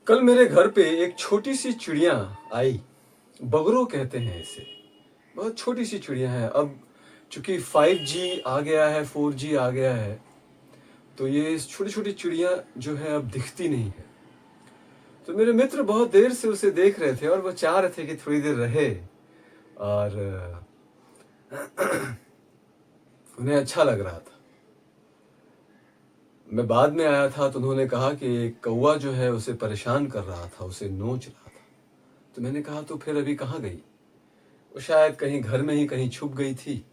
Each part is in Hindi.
कल मेरे घर पे एक छोटी सी चिड़िया आई। बगरो कहते हैं इसे। बहुत छोटी सी चिड़िया है। अब चूंकि 5G आ गया है, 4G आ गया है, तो ये छोटी छोटी चिड़िया जो है अब दिखती नहीं है। तो मेरे मित्र बहुत देर से उसे देख रहे थे और वो चाह रहे थे कि थोड़ी देर रहे और उन्हें अच्छा लग रहा था। मैं बाद में आया था तो उन्होंने कहा कि एक कौवा जो है उसे परेशान कर रहा था, उसे नोच रहा था। तो मैंने कहा तो फिर अभी कहाँ गई? वो शायद कहीं घर में ही कहीं छुप गई थी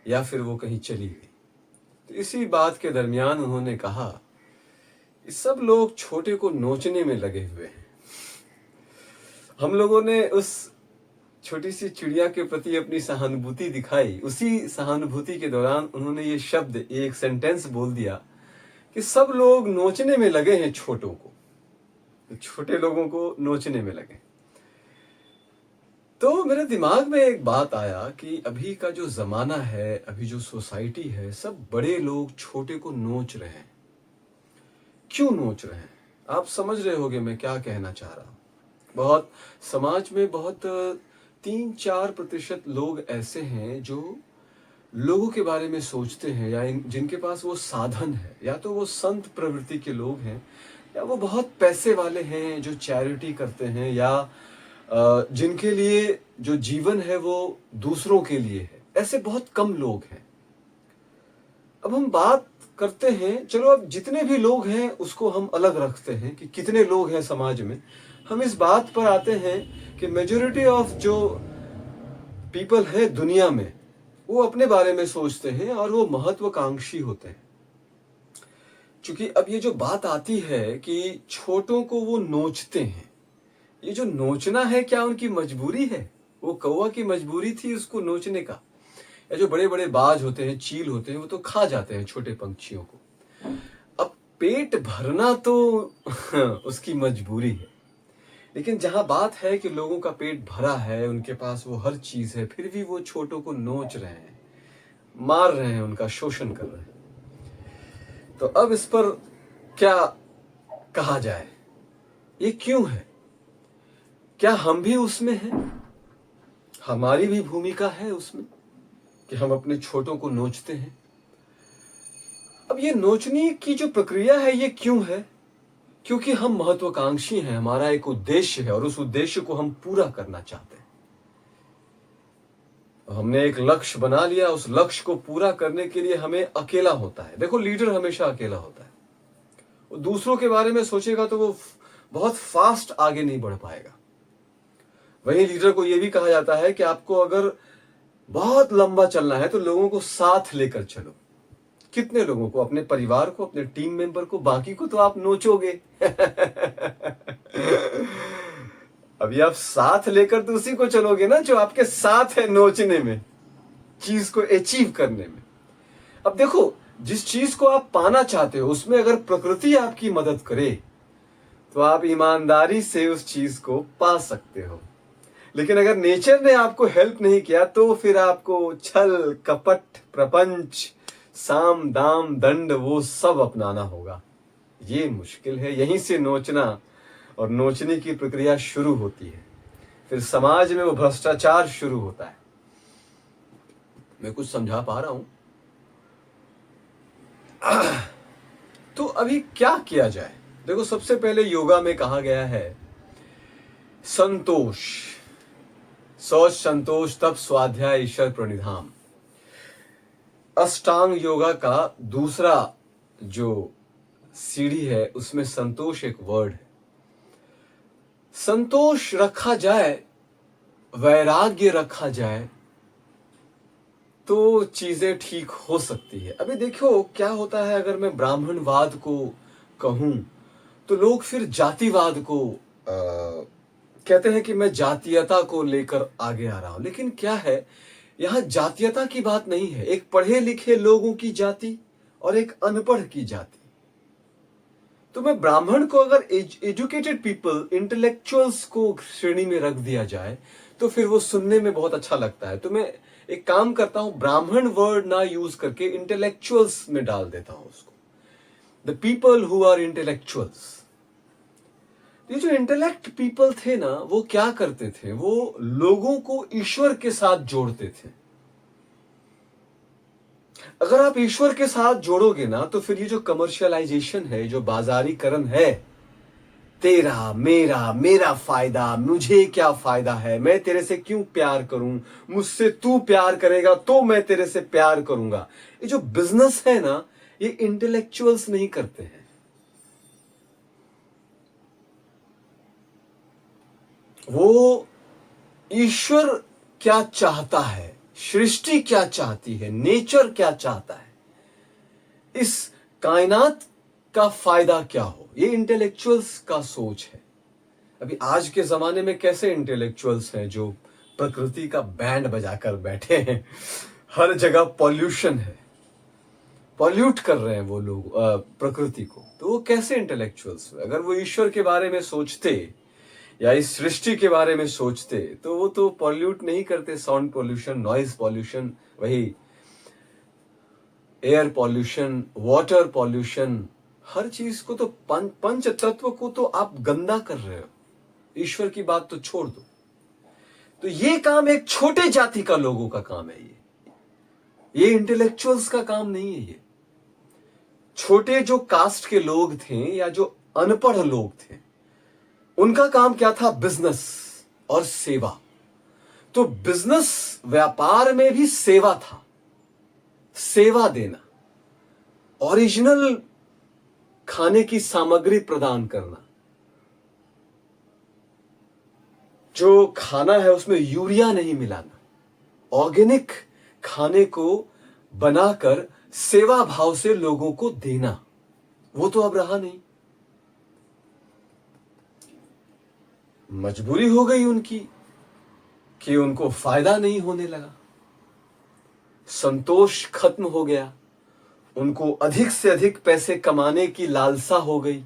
या फिर वो कहीं चली गई। तो इसी बात के दरमियान उन्होंने कहा कि सब लोग छोटे को नोचने में लगे हुए हैं। हम लोगों ने उस छोटी सी चिड़िया के प्रति अपनी सहानुभूति दिखाई। उसी सहानुभूति के दौरान उन्होंने ये शब्द, एक सेंटेंस बोल दिया कि सब लोग नोचने में लगे हैं छोटों को, छोटे लोगों को नोचने में लगे। तो मेरे दिमाग में एक बात आया कि अभी का जो जमाना है, अभी जो सोसाइटी है, सब बड़े लोग छोटे को नोच रहे हैं। क्यों नोच रहे हैं? आप समझ रहे होंगे मैं क्या कहना चाह रहा हूं। बहुत समाज में बहुत 3-4% लोग ऐसे हैं जो लोगों के बारे में सोचते हैं, या जिनके पास वो साधन है, या तो वो संत प्रवृत्ति के लोग हैं, या वो बहुत पैसे वाले हैं जो चैरिटी करते हैं, या जिनके लिए जो जीवन है वो दूसरों के लिए है। ऐसे बहुत कम लोग हैं। अब हम बात करते हैं, चलो अब जितने भी लोग हैं उसको हम अलग रखते हैं कि कितने लोग हैं समाज में। हम इस बात पर आते हैं कि मेजॉरिटी ऑफ जो पीपल है दुनिया में, वो अपने बारे में सोचते हैं और वो महत्वाकांक्षी होते हैं। क्योंकि अब ये जो बात आती है कि छोटों को वो नोचते हैं, ये जो नोचना है क्या उनकी मजबूरी है? वो कौवा की मजबूरी थी उसको नोचने का? या जो बड़े बड़े बाज होते हैं, चील होते हैं, वो तो खा जाते हैं छोटे पंछियों को। अब पेट भरना तो उसकी मजबूरी है। लेकिन जहां बात है कि लोगों का पेट भरा है, उनके पास वो हर चीज है, फिर भी वो छोटों को नोच रहे हैं, मार रहे हैं, उनका शोषण कर रहे हैं। तो अब इस पर क्या कहा जाए? ये क्यों है? क्या हम भी उसमें हैं? हमारी भी भूमिका है उसमें कि हम अपने छोटों को नोचते हैं। अब ये नोचने की जो प्रक्रिया है ये क्यों है? क्योंकि हम महत्वाकांक्षी हैं, हमारा एक उद्देश्य है और उस उद्देश्य को हम पूरा करना चाहते हैं। हमने एक लक्ष्य बना लिया, उस लक्ष्य को पूरा करने के लिए हमें अकेला होता है। देखो, लीडर हमेशा अकेला होता है। वो दूसरों के बारे में सोचेगा तो वो बहुत फास्ट आगे नहीं बढ़ पाएगा। वहीं लीडर को यह भी कहा जाता है कि आपको अगर बहुत लंबा चलना है तो लोगों को साथ लेकर चलो। कितने लोगों को? अपने परिवार को, अपने टीम मेंबर को, बाकी को तो आप नोचोगे। अभी आप साथ लेकर तो उसी को चलोगे ना जो आपके साथ है नोचने में, चीज को अचीव करने में। अब देखो, जिस चीज को आप पाना चाहते हो उसमें अगर प्रकृति आपकी मदद करे तो आप ईमानदारी से उस चीज को पा सकते हो। लेकिन अगर नेचर ने आपको हेल्प नहीं किया तो फिर आपको छल, कपट, प्रपंच, साम, दाम, दंड वो सब अपनाना होगा। ये मुश्किल है। यहीं से नोचना और नोचने की प्रक्रिया शुरू होती है। फिर समाज में वो भ्रष्टाचार शुरू होता है। मैं कुछ समझा पा रहा हूं? तो अभी क्या किया जाए? देखो, सबसे पहले योगा में कहा गया है संतोष, शौच संतोष, तप स्वाध्याय, ईश्वर प्रणिधान। अष्टांग योगा का दूसरा जो सीढ़ी है उसमें संतोष एक वर्ड है। संतोष रखा जाए, वैराग्य रखा जाए तो चीजें ठीक हो सकती है। अभी देखो क्या होता है, अगर मैं ब्राह्मणवाद को कहूं तो लोग फिर जातिवाद को कहते हैं कि मैं जातीयता को लेकर आगे आ रहा हूं। लेकिन क्या है, यहां जातीयता की बात नहीं है। एक पढ़े लिखे लोगों की जाति और एक अनपढ़ की जाति। तो मैं ब्राह्मण को अगर एजुकेटेड पीपल, इंटेलेक्चुअल्स को श्रेणी में रख दिया जाए तो फिर वो सुनने में बहुत अच्छा लगता है। तो मैं एक काम करता हूं, ब्राह्मण वर्ड ना यूज करके इंटेलेक्चुअल्स में डाल देता हूं उसको। The people who are intellectuals. ये जो इंटेलेक्ट पीपल थे ना, वो क्या करते थे, वो लोगों को ईश्वर के साथ जोड़ते थे। अगर आप ईश्वर के साथ जोड़ोगे ना, तो फिर ये जो कमर्शियलाइजेशन है, जो बाजारीकरण है, तेरा मेरा, मेरा फायदा, मुझे क्या फायदा है, मैं तेरे से क्यों प्यार करूं, मुझसे तू प्यार करेगा तो मैं तेरे से प्यार करूंगा, ये जो बिजनेस है ना, ये इंटेलेक्चुअल्स नहीं करते हैं। वो ईश्वर क्या चाहता है, सृष्टि क्या चाहती है, नेचर क्या चाहता है, इस कायनात का फायदा क्या हो, ये इंटेलेक्चुअल्स का सोच है। अभी आज के जमाने में कैसे इंटेलेक्चुअल्स हैं जो प्रकृति का बैंड बजाकर बैठे हैं, हर जगह पॉल्यूशन है, पॉल्यूट कर रहे हैं वो लोग प्रकृति को, तो वो कैसे इंटेलेक्चुअल्स? अगर वो ईश्वर के बारे में सोचते या इस सृष्टि के बारे में सोचते तो वो तो पॉल्यूट नहीं करते। साउंड पॉल्यूशन, नॉइज पॉल्यूशन, वही एयर पॉल्यूशन, वाटर पॉल्यूशन, हर चीज को तो पंच तत्व को तो आप गंदा कर रहे हो। ईश्वर की बात तो छोड़ दो। तो ये काम एक छोटे जाति का लोगों का काम है। ये इंटेलेक्चुअल्स का काम नहीं है। ये छोटे जो कास्ट के लोग थे या जो अनपढ़ लोग थे, उनका काम क्या था? बिजनेस और सेवा। तो बिजनेस, व्यापार में भी सेवा था, सेवा देना, ओरिजिनल खाने की सामग्री प्रदान करना। जो खाना है उसमें यूरिया नहीं मिलाना, ऑर्गेनिक खाने को बनाकर सेवा भाव से लोगों को देना, वो तो अब रहा नहीं। मजबूरी हो गई उनकी कि उनको फायदा नहीं होने लगा, संतोष खत्म हो गया, उनको अधिक से अधिक पैसे कमाने की लालसा हो गई,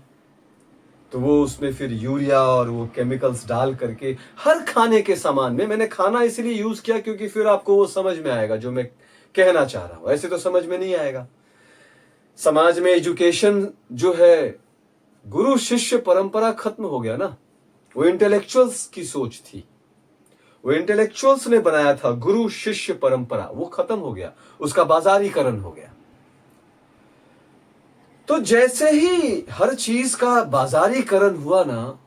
तो वो उसमें फिर यूरिया और वो केमिकल्स डाल करके हर खाने के सामान में। मैंने खाना इसलिए यूज किया क्योंकि फिर आपको वो समझ में आएगा जो मैं कहना चाह रहा हूं, ऐसे तो समझ में नहीं आएगा। समाज में एजुकेशन जो है, गुरु शिष्य परंपरा खत्म हो गया ना। वो इंटेलेक्चुअल्स की सोच थी, वो इंटेलेक्चुअल्स ने बनाया था गुरु शिष्य परंपरा, वो खत्म हो गया, उसका बाजारीकरण हो गया। तो जैसे ही हर चीज का बाजारीकरण हुआ ना,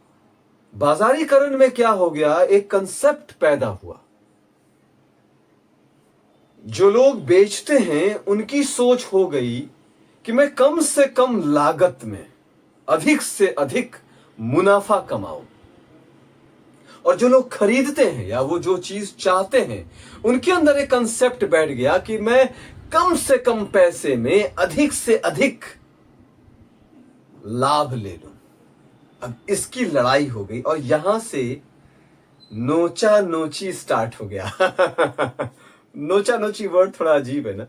बाजारीकरण में क्या हो गया, एक कंसेप्ट पैदा हुआ। जो लोग बेचते हैं उनकी सोच हो गई कि मैं कम से कम लागत में अधिक से अधिक मुनाफा कमाऊं। और जो लोग खरीदते हैं या वो जो चीज चाहते हैं, उनके अंदर एक कंसेप्ट बैठ गया कि मैं कम से कम पैसे में अधिक से अधिक लाभ ले लूं। अब इसकी लड़ाई हो गई और यहां से नोचा नोची स्टार्ट हो गया। नोचा नोची वर्ड थोड़ा अजीब है ना,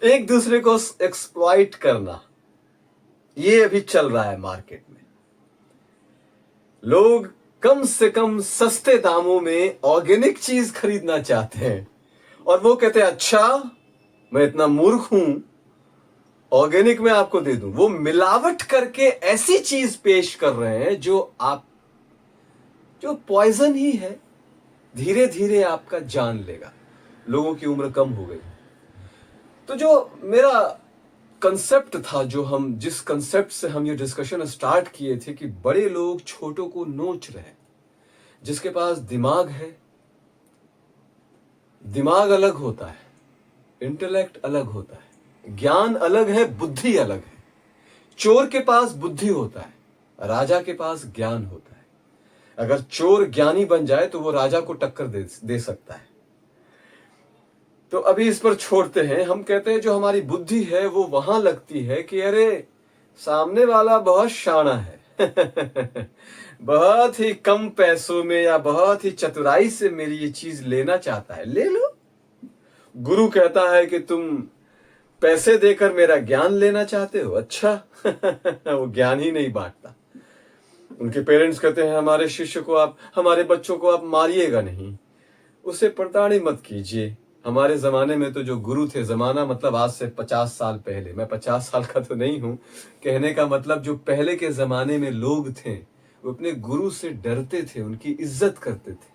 एक दूसरे को एक्सप्लॉइट करना, ये अभी चल रहा है मार्केट में। लोग कम से कम सस्ते दामों में ऑर्गेनिक चीज खरीदना चाहते हैं और वो कहते हैं अच्छा मैं इतना मूर्ख हूं, ऑर्गेनिक में आपको दे दूं। वो मिलावट करके ऐसी चीज पेश कर रहे हैं जो पॉइजन ही है, धीरे धीरे आपका जान लेगा। लोगों की उम्र कम हो गई। तो जो मेरा कंसेप्ट था, जिस कंसेप्ट से हम ये डिस्कशन स्टार्ट किए थे कि बड़े लोग छोटों को नोच रहे हैं। जिसके पास दिमाग है, दिमाग अलग होता है, इंटेलेक्ट अलग होता है, ज्ञान अलग है, बुद्धि अलग है। चोर के पास बुद्धि होता है, राजा के पास ज्ञान होता है। अगर चोर ज्ञानी बन जाए तो वो राजा को टक्कर दे सकता है। तो अभी इस पर छोड़ते हैं। हम कहते हैं जो हमारी बुद्धि है वो वहां लगती है कि अरे सामने वाला बहुत शाना है, बहुत ही कम पैसों में या बहुत ही चतुराई से मेरी ये चीज लेना चाहता है, ले लो। गुरु कहता है कि तुम पैसे देकर मेरा ज्ञान लेना चाहते हो, अच्छा। वो ज्ञान ही नहीं बांटता। उनके पेरेंट्स कहते हैं हमारे शिष्य को आप, हमारे बच्चों को आप मारिएगा नहीं, उसे प्रताड़ित मत कीजिए। हमारे जमाने में तो जो गुरु थे, जमाना मतलब आज से 50 साल पहले, मैं 50 साल का तो नहीं हूं, कहने का मतलब जो पहले के जमाने में लोग थे वो अपने गुरु से डरते थे, उनकी इज्जत करते थे,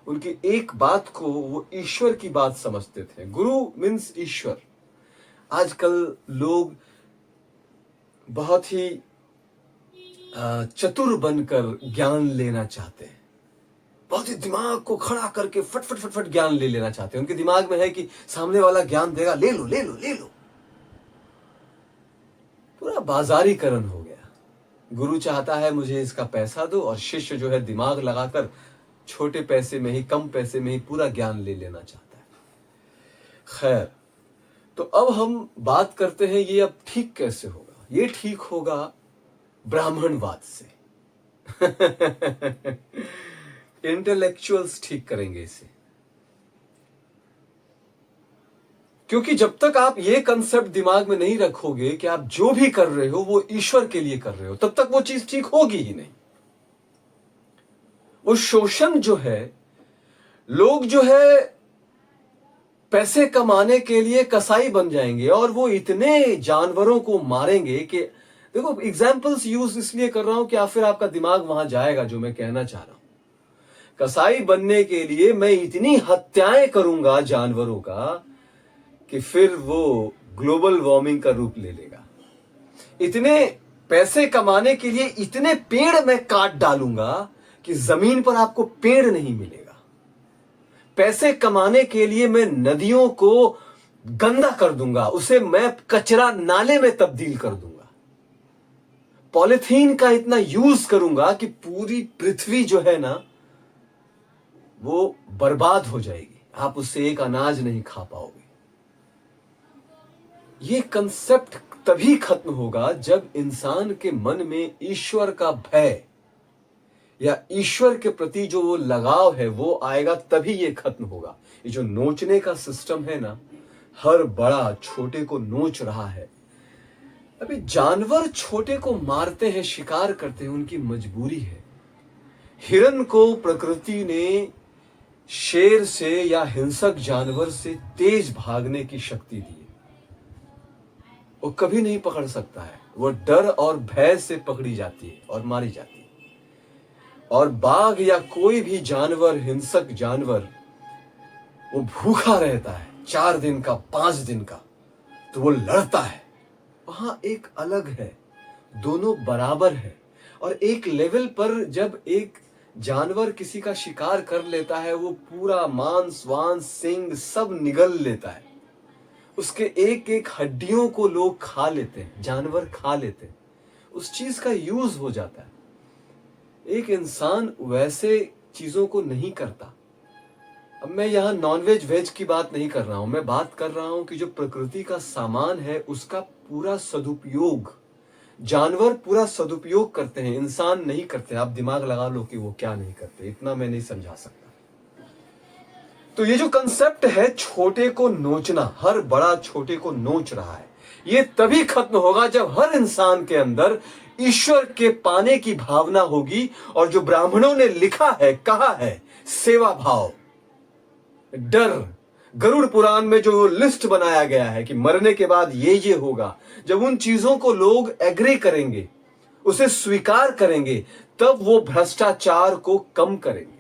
उनकी एक बात को वो ईश्वर की बात समझते थे। गुरु मीन्स ईश्वर। आजकल लोग बहुत ही चतुर बनकर ज्ञान लेना चाहते हैं, बहुत ही दिमाग को खड़ा करके फट फट फट फट ज्ञान ले लेना चाहते हैं। उनके दिमाग में है कि सामने वाला ज्ञान देगा, ले लो ले लो ले लो। पूरा बाजारीकरण हो गया। गुरु चाहता है मुझे इसका पैसा दो, और शिष्य जो है दिमाग लगाकर छोटे पैसे में ही, कम पैसे में ही पूरा ज्ञान ले लेना चाहता है। खैर, तो अब हम बात करते हैं ये अब ठीक कैसे होगा। ये ठीक होगा ब्राह्मणवाद से। इंटेलेक्चुअल्स ठीक करेंगे इसे, क्योंकि जब तक आप ये कंसेप्ट दिमाग में नहीं रखोगे कि आप जो भी कर रहे हो वो ईश्वर के लिए कर रहे हो, तब तक वो चीज ठीक होगी ही नहीं। वो शोषण जो है, लोग जो है पैसे कमाने के लिए कसाई बन जाएंगे और वो इतने जानवरों को मारेंगे कि, देखो एग्जाम्पल्स यूज इसलिए कर रहा हूं कि फिर आपका दिमाग वहां जाएगा जो मैं कहना चाह रहा हूं। कसाई बनने के लिए मैं इतनी हत्याएं करूंगा जानवरों का कि फिर वो ग्लोबल वार्मिंग का रूप ले लेगा। इतने पैसे कमाने के लिए इतने पेड़ मैं काट डालूंगा कि जमीन पर आपको पेड़ नहीं मिलेगा। पैसे कमाने के लिए मैं नदियों को गंदा कर दूंगा, उसे मैं कचरा नाले में तब्दील कर दूंगा। पॉलिथीन का इतना यूज करूंगा कि पूरी पृथ्वी जो है ना वो बर्बाद हो जाएगी, आप उससे एक अनाज नहीं खा पाओगे। ये कंसेप्ट तभी खत्म होगा जब इंसान के मन में ईश्वर का भय या ईश्वर के प्रति जो वो लगाव है वो आएगा, तभी ये खत्म होगा। ये जो नोचने का सिस्टम है ना, हर बड़ा छोटे को नोच रहा है। अभी जानवर छोटे को मारते हैं, शिकार करते हैं, उनकी मजबूरी है। हिरन को प्रकृति ने शेर से या हिंसक जानवर से तेज भागने की शक्ति दी है। वो कभी नहीं पकड़ सकता है, वो डर और भय से पकड़ी जाती है और मारी जाती है। और बाघ या कोई भी जानवर, हिंसक जानवर, वो भूखा रहता है 4 दिन का, 5 दिन का, तो वो लड़ता है। वहां एक अलग है, दोनों बराबर है। और एक लेवल पर जब एक जानवर किसी का शिकार कर लेता है, वो पूरा मांस वांस सिंग सब निगल लेता है, उसके एक एक हड्डियों को लोग खा लेते हैं, जानवर खा लेते हैं, उस चीज का यूज हो जाता है। एक इंसान वैसे चीजों को नहीं करता। अब मैं यहां नॉनवेज वेज की बात नहीं कर रहा हूं, मैं बात कर रहा हूं कि जो प्रकृति का सामान है उसका पूरा सदुपयोग जानवर पूरा सदुपयोग करते हैं, इंसान नहीं करते। आप दिमाग लगा लो कि वो क्या नहीं करते, इतना मैं नहीं समझा सकता। तो ये जो कंसेप्ट है छोटे को नोचना, हर बड़ा छोटे को नोच रहा है, ये तभी खत्म होगा जब हर इंसान के अंदर ईश्वर के पाने की भावना होगी। और जो ब्राह्मणों ने लिखा है, कहा है, सेवा भाव, डर, गरुड़ पुराण में जो लिस्ट बनाया गया है कि मरने के बाद ये होगा, जब उन चीजों को लोग एग्री करेंगे, उसे स्वीकार करेंगे, तब वो भ्रष्टाचार को कम करेंगे।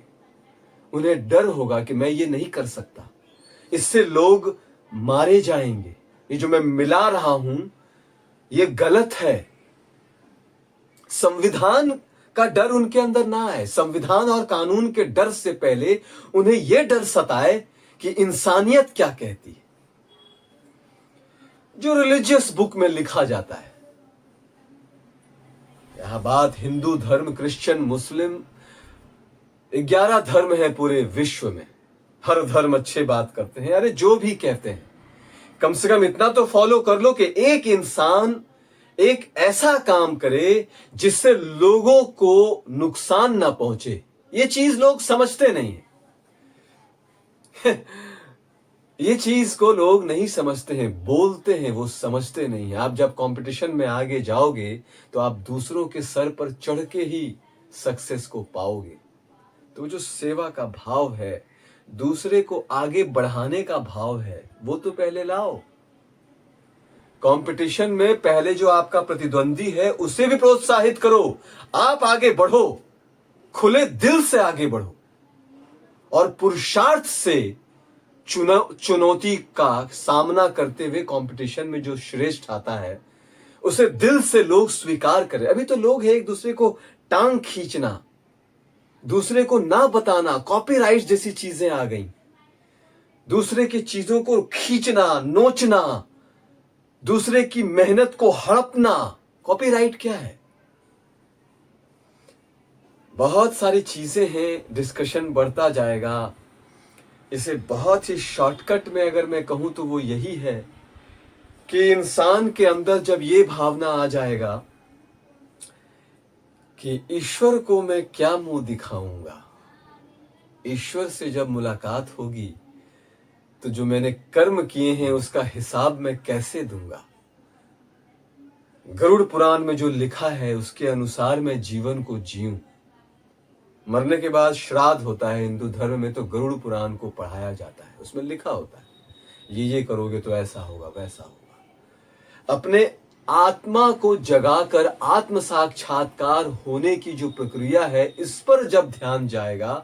उन्हें डर होगा कि मैं ये नहीं कर सकता, इससे लोग मारे जाएंगे, ये जो मैं मिला रहा हूं ये गलत है। संविधान का डर उनके अंदर ना आए, संविधान और कानून के डर से पहले उन्हें यह डर सताए कि इंसानियत क्या कहती है। जो रिलीजियस बुक में लिखा जाता है, यहां बात हिंदू धर्म, क्रिश्चियन, मुस्लिम, 11 धर्म है पूरे विश्व में, हर धर्म अच्छे बात करते हैं। अरे जो भी कहते हैं, कम से कम इतना तो फॉलो कर लो कि एक इंसान एक ऐसा काम करे जिससे लोगों को नुकसान ना पहुंचे। ये चीज लोग समझते नहीं है। ये चीज को लोग नहीं समझते हैं, बोलते हैं, वो समझते नहीं है। आप जब कंपटीशन में आगे जाओगे तो आप दूसरों के सर पर चढ़ के ही सक्सेस को पाओगे। तो जो सेवा का भाव है, दूसरे को आगे बढ़ाने का भाव है, वो तो पहले लाओ। कंपटीशन में पहले जो आपका प्रतिद्वंदी है उसे भी प्रोत्साहित करो, आप आगे बढ़ो, खुले दिल से आगे बढ़ो और पुरुषार्थ से चुनौती का सामना करते हुए कंपटीशन में जो श्रेष्ठ आता है उसे दिल से लोग स्वीकार करें। अभी तो लोग हैं एक दूसरे को टांग खींचना, दूसरे को ना बताना, कॉपीराइट जैसी चीजें आ गई, दूसरे की चीजों को खींचना, नोचना, दूसरे की मेहनत को हड़पना। कॉपीराइट क्या है? बहुत सारी चीजें हैं, डिस्कशन बढ़ता जाएगा। इसे बहुत ही शॉर्टकट में अगर मैं कहूं तो वो यही है कि इंसान के अंदर जब ये भावना आ जाएगा कि ईश्वर को मैं क्या मुंह दिखाऊंगा, ईश्वर से जब मुलाकात होगी तो जो मैंने कर्म किए हैं उसका हिसाब मैं कैसे दूंगा। गरुड़ पुराण में जो लिखा है उसके अनुसार मैं जीवन को जीऊं। मरने के बाद श्राद्ध होता है हिंदू धर्म में, तो गरुड़ पुराण को पढ़ाया जाता है, उसमें लिखा होता है ये करोगे तो ऐसा होगा, वैसा होगा। अपने आत्मा को जगाकर आत्म साक्षात्कार होने की जो प्रक्रिया है, इस पर जब ध्यान जाएगा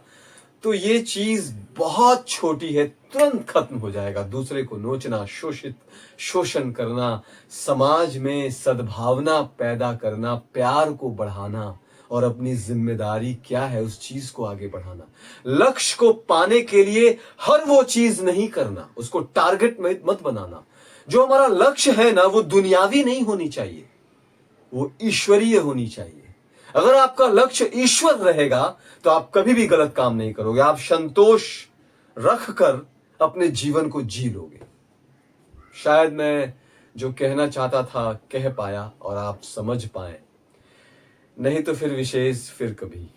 तो ये चीज बहुत छोटी है, तुरंत खत्म हो जाएगा। दूसरे को नोचना, शोषण करना, समाज में सद्भावना पैदा करना, प्यार को बढ़ाना और अपनी जिम्मेदारी क्या है उस चीज को आगे बढ़ाना। लक्ष्य को पाने के लिए हर वो चीज नहीं करना, उसको टारगेट में मत बनाना। जो हमारा लक्ष्य है ना, वो दुनियावी नहीं होनी चाहिए, वो ईश्वरीय होनी चाहिए। अगर आपका लक्ष्य ईश्वर रहेगा तो आप कभी भी गलत काम नहीं करोगे, आप संतोष रखकर अपने जीवन को जी लोगे। शायद मैं जो कहना चाहता था कह पाया और आप समझ पाए, नहीं तो फिर विशेष फिर कभी।